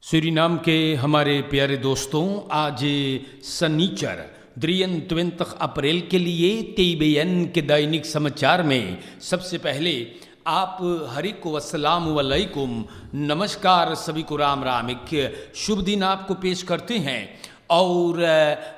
Suriname के हमारे प्यारे दोस्तों, आज सनीचर 23 अप्रैल के लिए TBN के दैनिक समाचार में सबसे पहले आप हरिक वस्सलाम वालेकुम, नमस्कार, सभी को राम राम। एक शुभ दिन आपको पेश करते हैं। और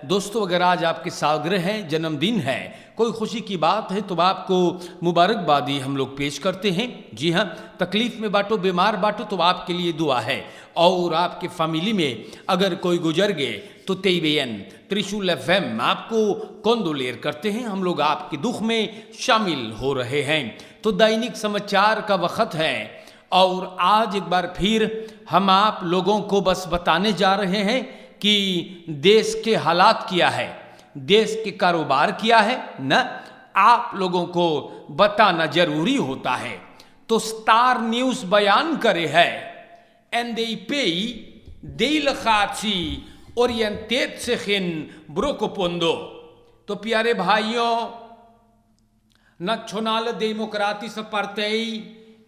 दोस्तों, अगर आज आपके सालगिरह है, जन्मदिन है, कोई खुशी की बात है तो आपको मुबारकबादी हम लोग पेश करते हैं। जी हाँ, तकलीफ़ में बांटो, बीमार बांटो, तो आपके लिए दुआ है। और आपके फैमिली में अगर कोई गुजर गए तो TBN त्रिशूल FM आपको कंडोलेर करते हैं। हम लोग आपके दुख में शामिल हो रहे हैं। तो दैनिक समाचार का वक्त है और आज एक बार फिर हम आप लोगों को बस बताने जा रहे हैं कि देश के हालात क्या है, देश के कारोबार क्या है न, आप लोगों को बताना जरूरी होता है। तो स्टार न्यूज़ बयान करे है NDP Delegatie oriënteert zich in Brokopondo। तो प्यारे भाइयों, Nationale Democratische Partij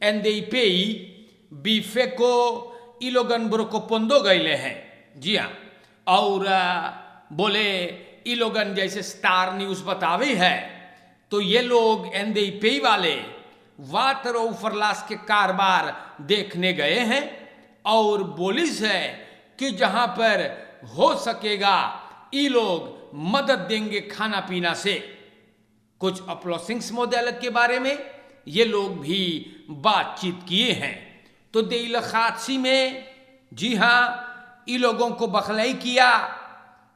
NDP बीफेको इलोगन ब्रोकोपोंदो गए हैं। जी हाँ, और बोले इलोगन जैसे स्टार न्यूज़ बतावे है तो ये लोग NDP वाले वाटर ओवरलास के कारोबार देखने गए हैं और बोलिस है कि जहां पर हो सकेगा ये लोग मदद देंगे खाना पीना से। कुछ अपलोसिंग्स मॉडल के बारे में ये लोग भी बातचीत किए हैं। तो देलखासी में जी हाँ, ये लोगों को बखलाई किया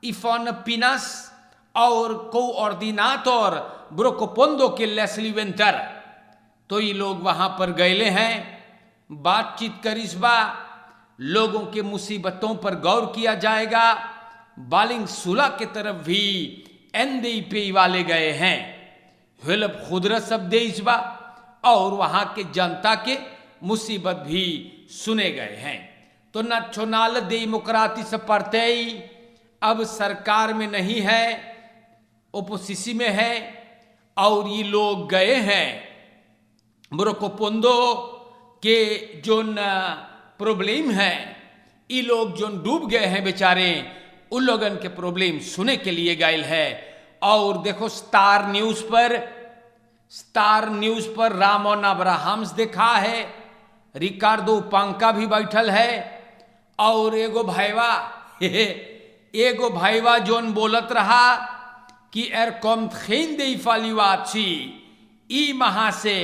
इफोन पिनस और कोऑर्डिनेटर ब्रोकोपोंदो के लेस्ली वेंटर। तो ये लोग वहां पर गए हैं, बातचीत करिश्बा, लोगों के मुसीबतों पर गौर किया जाएगा। बालिंग सुला के तरफ भी NDP वाले गए हैं, हिलब खुदरा सब देशबा और वहां के जनता के मुसीबत भी सुने गए हैं। तो Nationale Democratische Partij अब सरकार में नहीं है, ओपोजिशन में है और ये लोग गए हैं ब्रोकोपोंदो के जो प्रॉब्लम है, ये लोग जो डूब गए हैं बेचारे, उन लोगन के प्रॉब्लम सुने के लिए गए है। और देखो स्टार न्यूज़ पर रामोन अब्राहम्स देखा है, रिकार्डो पंका भी बैठल है और एगो भाईवा जोन बोलत रहा कि एरकॉम खेन दे फालीवाची ई महा से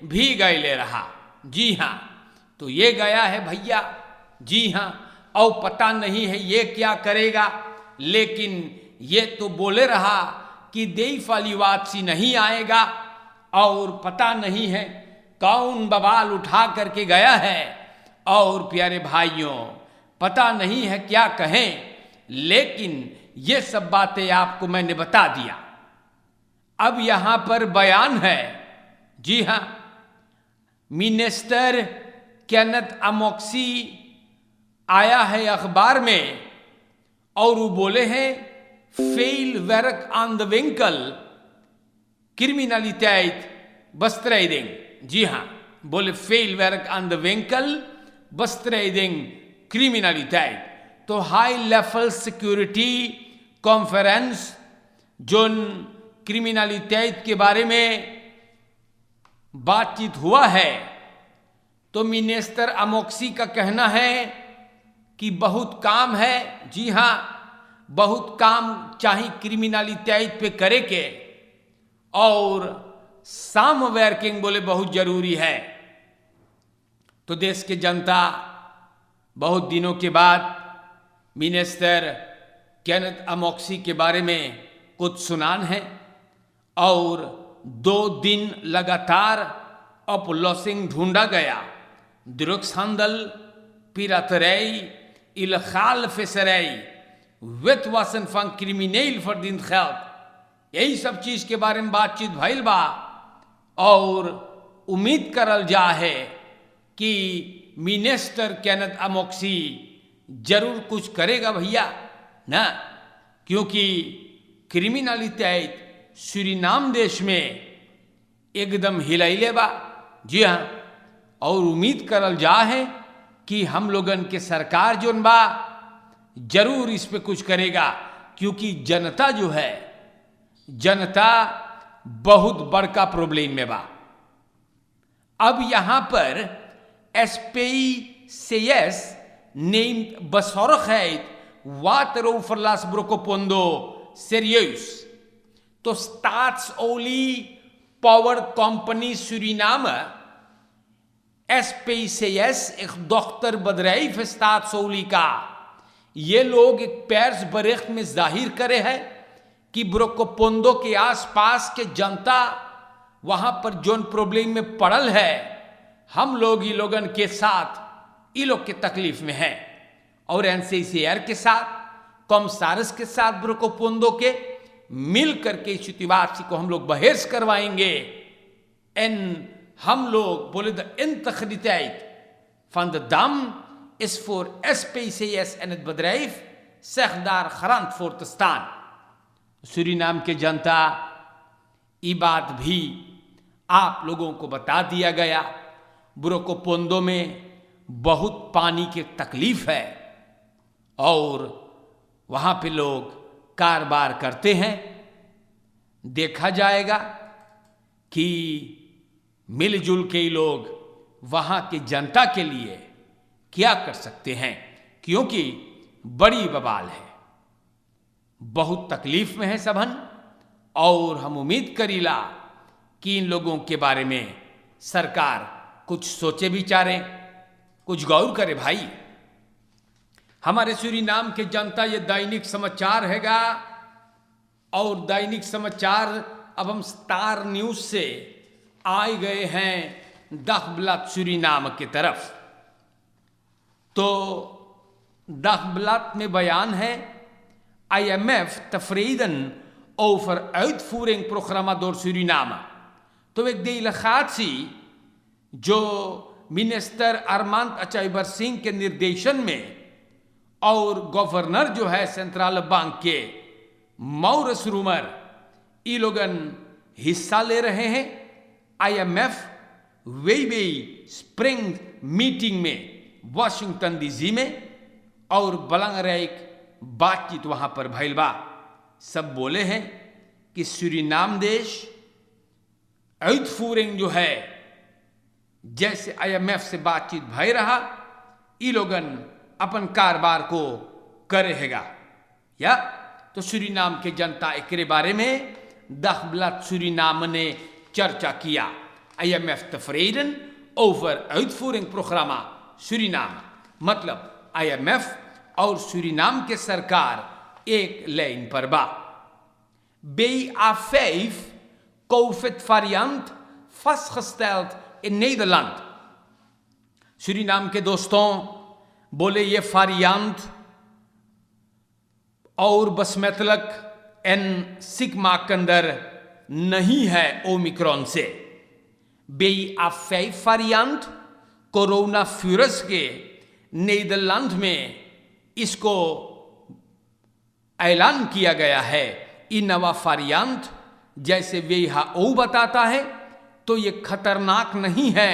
भी गए ले रहा। जी हाँ, तो ये गया है भैया। जी हाँ, और पता नहीं है ये क्या करेगा, लेकिन ये तो बोले रहा कि देई फालीवाची नहीं आएगा और पता नहीं है कौन बवाल उठा करके गया है। और प्यारे भाइयों, पता नहीं है क्या कहें, लेकिन ये सब बातें आपको मैंने बता दिया। अब यहां पर बयान है, जी हां, मिनिस्टर केनेथ अमोक्सी आया है अखबार में और वो बोले हैं फेल वर्क ऑन द विंकल क्रिमिनलिटेट bestrijden। जी हाँ, बोले फेल वर्क ऑन द विंकल bestrijden क्रिमिनलिटेट। तो high level security conference zone क्रिमिनलिटेट के बारे में बातचीत हुआ है, तो मिनिस्टर अमोक्सी का कहना है कि बहुत काम है। जी हाँ, बहुत काम चाहे क्रिमिनलिटेट पे करे के, और साम वर्किंग बोले बहुत जरूरी है। तो देश के जनता बहुत दिनों के बाद मिनिस्टर केनेथ अमोक्सी के बारे में कुछ सुनान है और 2 दिन लगातार अपलोसिंग ढूंढा गया। Drugshandel, piraterij, illegaal visserij, witwassen van crimineel verdiend geld, यही सब चीज के बारे में बातचीत भइल बा और उम्मीद करल जा है कि मिनिस्टर केनेथ अमोक्सी जरूर कुछ करेगा भैया ना, क्योंकि क्रिमिनलिटेट सूरीनाम देश में एकदम हिलैले बा। जी हाँ, और उम्मीद करल जा है कि हम लोगन के सरकार जोन बा जरूर इस पे कुछ करेगा, क्योंकि जनता जो है, जनता बहुत बड़का प्रॉब्लम में बा। अब यहां पर SPCS neemt bezorgdheid water overlastbrok pondo serieus. To Staatsolie Power Company Suriname, SPCS, एक dochterbedrijf Staatsolie का, ये लोग एक प्रेस बरिख्त में जाहिर करे हैं कि ब्रोकोपोंडो के आसपास के जनता वहां पर जोन प्रॉब्लम में पड़ल है, हम लोग ये लोगन के साथ ये लोग के तकलीफ में हैं, और NCCR के साथ, कॉमसारस के साथ ब्रोकोपोंडो के मिल करके इस युतिवासी को हम लोग बहस करवाएंगे। एन हम लोग बोले the integriteit van de dam is voor SPCS en het bedrijf zich daar garant voor te staan। Suriname के जनता, ये बात भी आप लोगों को बता दिया गया, ब्रोकोपोंडो में बहुत पानी की तकलीफ है और वहां पे लोग कारोबार करते हैं। देखा जाएगा कि मिलजुल के लोग वहां की जनता के लिए क्या कर सकते हैं, क्योंकि बड़ी बवाल है, बहुत तकलीफ में है सबन, और हम उम्मीद करीला कि इन लोगों के बारे में सरकार कुछ सोचे विचारे, कुछ गौर करे। भाई, हमारे सूरीनाम के जनता, ये दैनिक समाचार हैगा, और दैनिक समाचार अब हम स्टार न्यूज से आए गए हैं दagblad सूरीनाम की तरफ। तो dagblad में बयान है, IMF tevreden over uitvoeringsprogramma door Suriname। तो एक delegatie जो मिनिस्टर अरमांद अचाईबर सिंह के निर्देशन में और गवर्नर जो है सेंट्रल बैंक के मौरस रूमर, ये लोगन हिस्सा ले रहे हैं IMF वेबे स्प्रिंग मीटिंग में वाशिंगटन DC में, और बेलंगरेक बातचीत वहां पर भइल बा। सब बोले हैं कि सूरीनाम देश uitvoering जो है, जैसे IMF से बातचीत भई रहा, ये लोगन अपन कारोबार को करेगा। या तो सूरीनाम के जनता एकरे बारे में dagblad सूरीनाम ने चर्चा किया। IMF tevreden over uitvoeringsprogramma Suriname, मतलब IMF और सूरीनाम के सरकार एक लाइन पर बा। BA5 COVID variant vastgesteld in Nederland। Suriname के दोस्तों बोले ये variant और बसमतलक एन सिग्मा के अंदर नहीं है ओमिक्रॉन से। BA5 variant कोरोना वायरस के नीदरलैंड में इसको ऐलान किया गया है। ये नवा वेरिएंट जैसे WHO बताता है तो ये खतरनाक नहीं है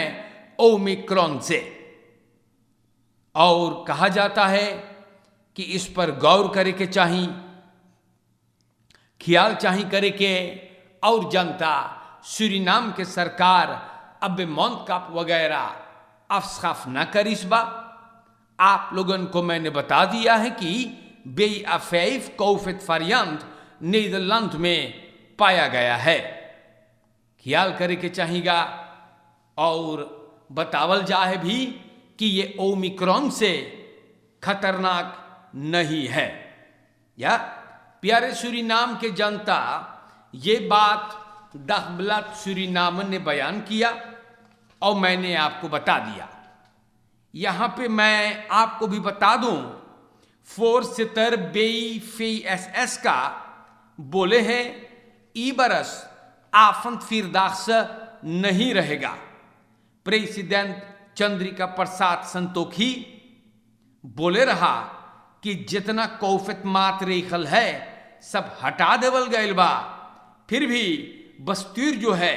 ओमिक्रॉन से, और कहा जाता है कि इस पर गौर करे के चाहिए, ख्याल चाहिए करे के, और जनता सूरीनाम के सरकार अब मौनकाप वगैरह अफसाफ न करिस बा। आप लोगन को मैंने बता दिया है कि BA5 कोविड वेरिएंट नीदरलैंड में पाया गया है, ख्याल करे के चाहिएगा। और बतावल जाए भी कि ये ओमिक्रॉन से खतरनाक नहीं है। या प्यारे सूरीनाम के जनता, ये बात dagblad सूरीनाम ने बयान किया और मैंने आपको बता दिया। यहां पे मैं आपको भी बता दूं, voorzitter BVSS का बोले हैं ई बरस avondvierdaagse नहीं रहेगा। प्रेसिडेंट चंद्रिका प्रसाद संतोखी बोले रहा कि जितना कोविड मातरेखल है सब हटा देवल गयल बा, फिर भी बस्तूर जो है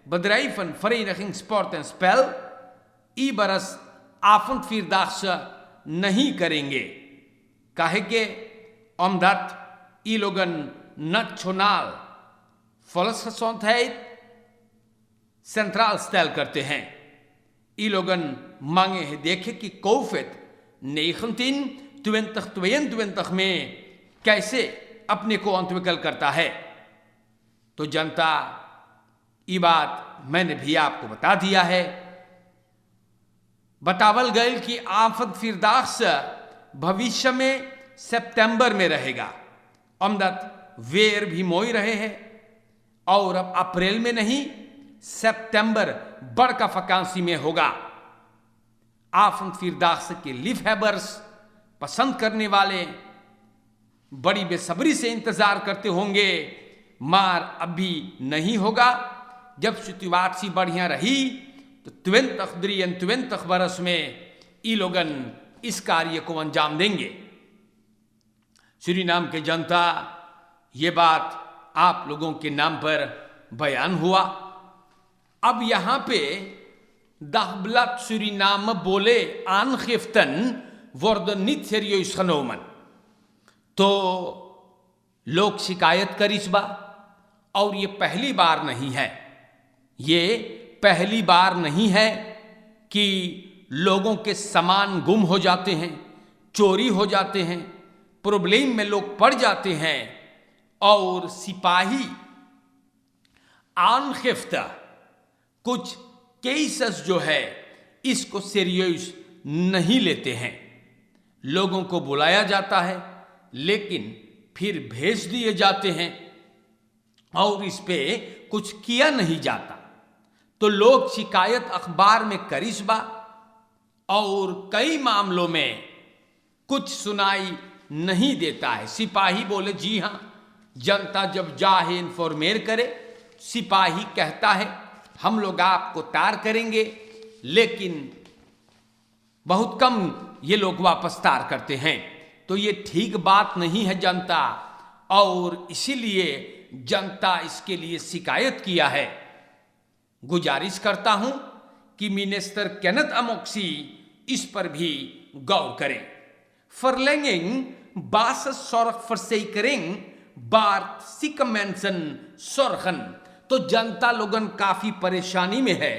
bedrijven, vereniging, sport en spel ई बरस आफंत फिरदास नहीं करेंगे, काहे के omdat ई लोगन national volksgezondheid सेंट्रल स्टाइल करते हैं। ई लोगन मांगे हैं देखे कि कोविड-19 में कैसे अपने को अंतविकल करता है। तो जनता ये बात मैंने भी आपको बता दिया है। बतावल गए कि आफत फिरदास भविष्य में सितंबर में रहेगा, अमदत वेर भी मोई रहे हैं और अब अप्रैल में नहीं सितंबर बड़का फकांसी में होगा। आफत फिरदास के लिव हैबर्स पसंद करने वाले बड़ी बेसब्री से इंतजार करते होंगे, मार अभी नहीं होगा। जब सिचुएशन बढ़िया रही तो 2023 बरस में ई लोगन इस कार्य को अंजाम देंगे। सूरीनाम के जनता, ये बात आप लोगों के नाम पर बयान हुआ। अब यहां पे Dagblad Suriname बोले aangiften worden niet serieus genomen। तो लोग शिकायत कर इस बार, और ये पहली बार नहीं है, ये पहली बार नहीं है कि लोगों के सामान गुम हो जाते हैं, चोरी हो जाते हैं, प्रॉब्लम में लोग पड़ जाते हैं और सिपाही आनखिफ्ता कुछ केसेस जो है इसको सीरियस नहीं लेते हैं। लोगों को बुलाया जाता है लेकिन फिर भेज दिए जाते हैं और इस पे कुछ किया नहीं जाता। तो लोग शिकायत अखबार में करिश्बा और कई मामलों में कुछ सुनाई नहीं देता है। सिपाही बोले जी हां, जनता जब जाहे इन्फॉर्मेर करे, सिपाही कहता है हम लोग आपको तार करेंगे, लेकिन बहुत कम ये लोग वापस तार करते हैं। तो ये ठीक बात नहीं है जनता, और इसीलिए जनता इसके लिए शिकायत किया है। गुजारिश करता हूं कि मिनिस्टर केनेथ अमोक्सी इस पर भी गौर करें। फरलेंगिंग बास सोर्ग फरसेकरिंग बार्ट सिकमेंसन सोर्गन। तो जनता लोगन काफी परेशानी में है,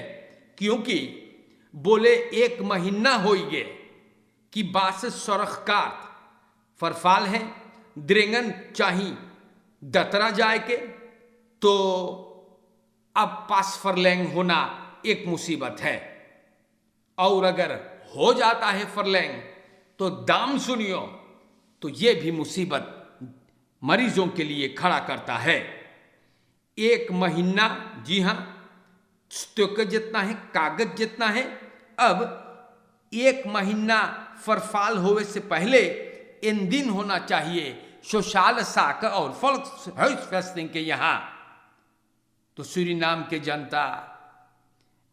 क्योंकि बोले 1 महीना हो गए कि बास सोरखकार फरफाल है, द्रेंगन चाही दतरा जाए के, तो अब पास फरलेंग होना एक मुसीबत है। और अगर हो जाता है फरलेंग तो दाम सुनियो, तो ये भी मुसीबत मरीजों के लिए खड़ा करता है। 1 महीना, जी हां, स्टॉक जितना है, कागज जितना है। अब 1 महीना फरफाल होने से पहले इन दिन होना चाहिए सोशल साक और फोल्क्सफेस्टिंग के यहां। तो सूरीनाम के जनता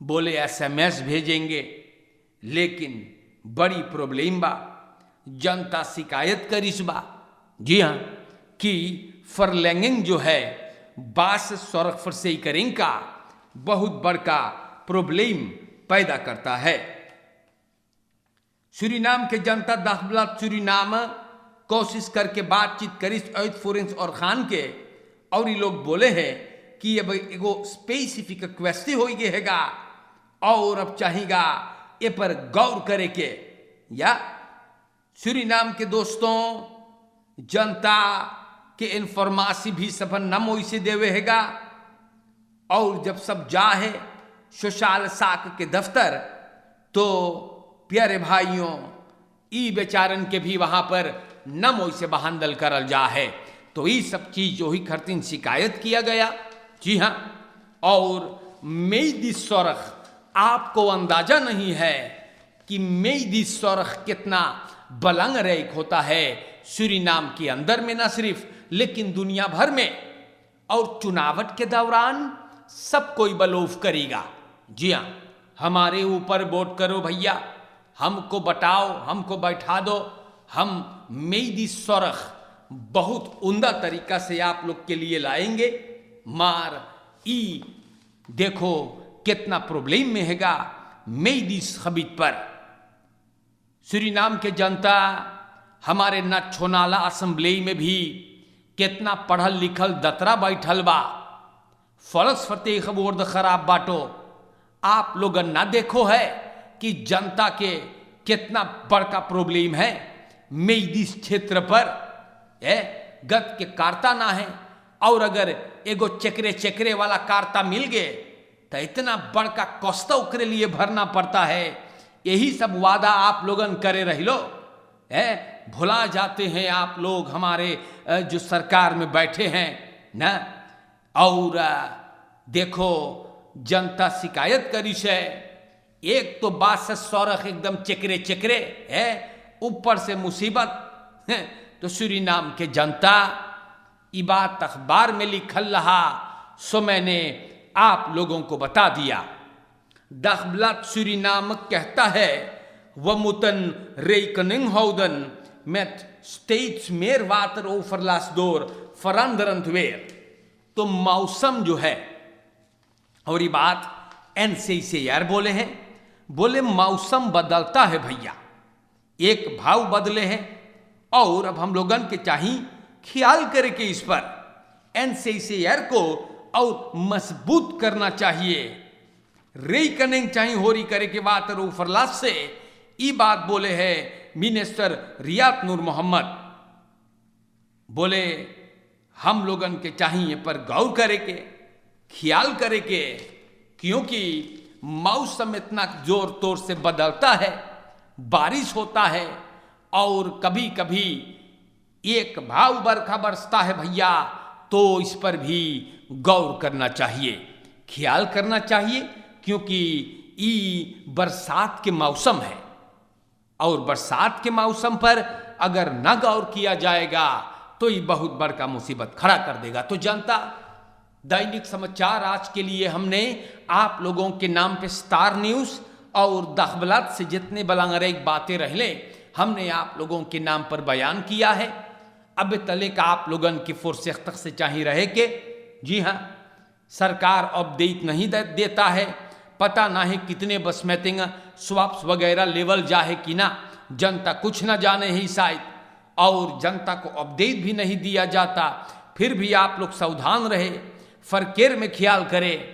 बोले SMS भेजेंगे, लेकिन बड़ी प्रॉब्लम बा, जनता शिकायत करिस बा, जी हां, कि फरलेंगिंग जो है बास सोरग फरसेकरिंग का बहुत बड़का प्रॉब्लम पैदा करता है। सूरीनाम के जनता दाखबलात सूरीनाम कोशिश करके बातचीत करिस ऐद फोरेंस और खान के, और ये लोग बोले हैं कि अब एगो स्पेसिफिक क्वेश्चन हो गएगा और अब चाहिएगा ये पर गौर करे के। या सूरीनाम के दोस्तों, जनता के इन्फॉर्मेशन भी सबन नम वैसे देवे हैगा, और जब सब जा है सोशल साक के दफ्तर, तो प्यारे भाइयों ई बेचारन के भी वहां पर नम वैसे बहांदल करल जा है। तो ये सब चीज जो ही खरतीन शिकायत किया गया, जी हां। और मेदी सोरख, आपको अंदाजा नहीं है कि मेदी सोरख कितना बलंग रेख होता है सूरीनाम के अंदर में, ना सिर्फ लेकिन दुनिया भर में। और चुनावट के दौरान सब कोई बलूफ करेगा, जी हां, हमारे ऊपर वोट करो भैया, हमको बटाओ, हमको बैठा दो, हम मेदी सोरख बहुत उम्दा तरीका से आप लोग के लिए लाएंगे। मार ई देखो कितना प्रॉब्लम में हैगा मेदी खबीत पर। सूरीनाम के जनता हमारे नछोनाला असेंबली में भी कितना पढ़ल लिखल दतरा बैठल बा, फलस फतेह खबोर्द खराब बाटो। आप लोग ना देखो है कि जनता के कितना बड़का प्रॉब्लम है मेदिस क्षेत्र पर, गत के कार्ता ना है, और अगर एगो चक्रे चक्रे वाला कार्ता मिल गए तो इतना बड़का कष्ट ओकरे लिए भरना पड़ता है। यही सब वादा आप लोगन करे रह लो, भुला जाते हैं आप लोग हमारे जो सरकार में बैठे हैं ना। और देखो जनता शिकायत करी से, एक तो बात से सौरख एकदम चक्रे चक्रे है, ऊपर से मुसीबत है। तो सूरीनाम के जनता ये बात अखबार में लिखल रहा, सो मैंने आप लोगों को बता दिया। दखबलात सूरीनाम कहता है वमुतन reckoning हौदन met steeds meer water overlast door veranderend weer। तो मौसम जो है, और ये बात NCCR बोले हैं, बोले मौसम बदलता है भैया, एक भाव बदले हैं, और अब हम लोगन के चाहिए ख्याल करे कि इस पर NCCR को और मजबूत करना चाहिए। रेकनिंग चाहिए होरी करे के बात ओवरलास्ट से ये बात बोले है मिनिस्टर रियात नूर मोहम्मद। बोले हम लोगन के चाहिए पर गौर करे के, ख्याल करे के, क्योंकि मौसम इतना जोर तोर से बदलता है, बारिश होता है और कभी कभी एक भाव बरखा बरसता है भैया, तो इस पर भी गौर करना चाहिए, ख्याल करना चाहिए, क्योंकि ये बरसात के मौसम है और बरसात के मौसम पर अगर न गौर किया जाएगा तो ये बहुत बड़का मुसीबत खड़ा कर देगा। तो जनता, दैनिक समाचार आज के लिए हमने आप लोगों के नाम पे स्टार न्यूज़ और दखबलात से जितने बलांगरेक बातें रहले हमने आप लोगों के नाम पर बयान किया है। अब तले का आप लोगन की फुर्सत तक से चाहिए रहे के, जी हाँ, सरकार अपडेट नहीं देता है, पता ना है कितने बसमेतिंग स्वाप्स वगैरह लेवल जाए कि ना, जनता कुछ ना जाने ही शायद, और जनता को अपडेट भी नहीं दिया जाता। फिर भी आप लोग सावधान रहे, फरकेर में ख्याल करें,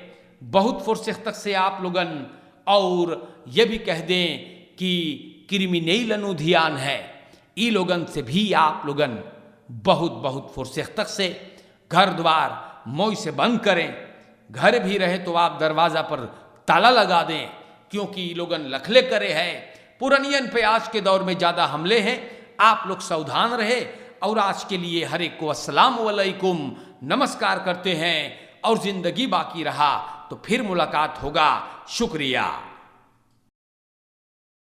बहुत फुर्सत तक से आप लोगन, और ये भी कह दें कि क्रिमिनल अनुध्यान है, ई लोगन से भी आप लोगन बहुत बहुत फुर्सत तक से घर द्वार मोई से बंद करें। घर भी रहे तो आप दरवाज़ा पर ताला लगा दें, क्योंकि लोगन लखले करे हैं, पुरनियन पे आज के दौर में ज़्यादा हमले हैं। आप लोग सावधान रहे, और आज के लिए हर एक को अस्सलाम वालेकुम नमस्कार करते हैं, और ज़िंदगी बाकी रहा तो फिर मुलाकात होगा। शुक्रिया।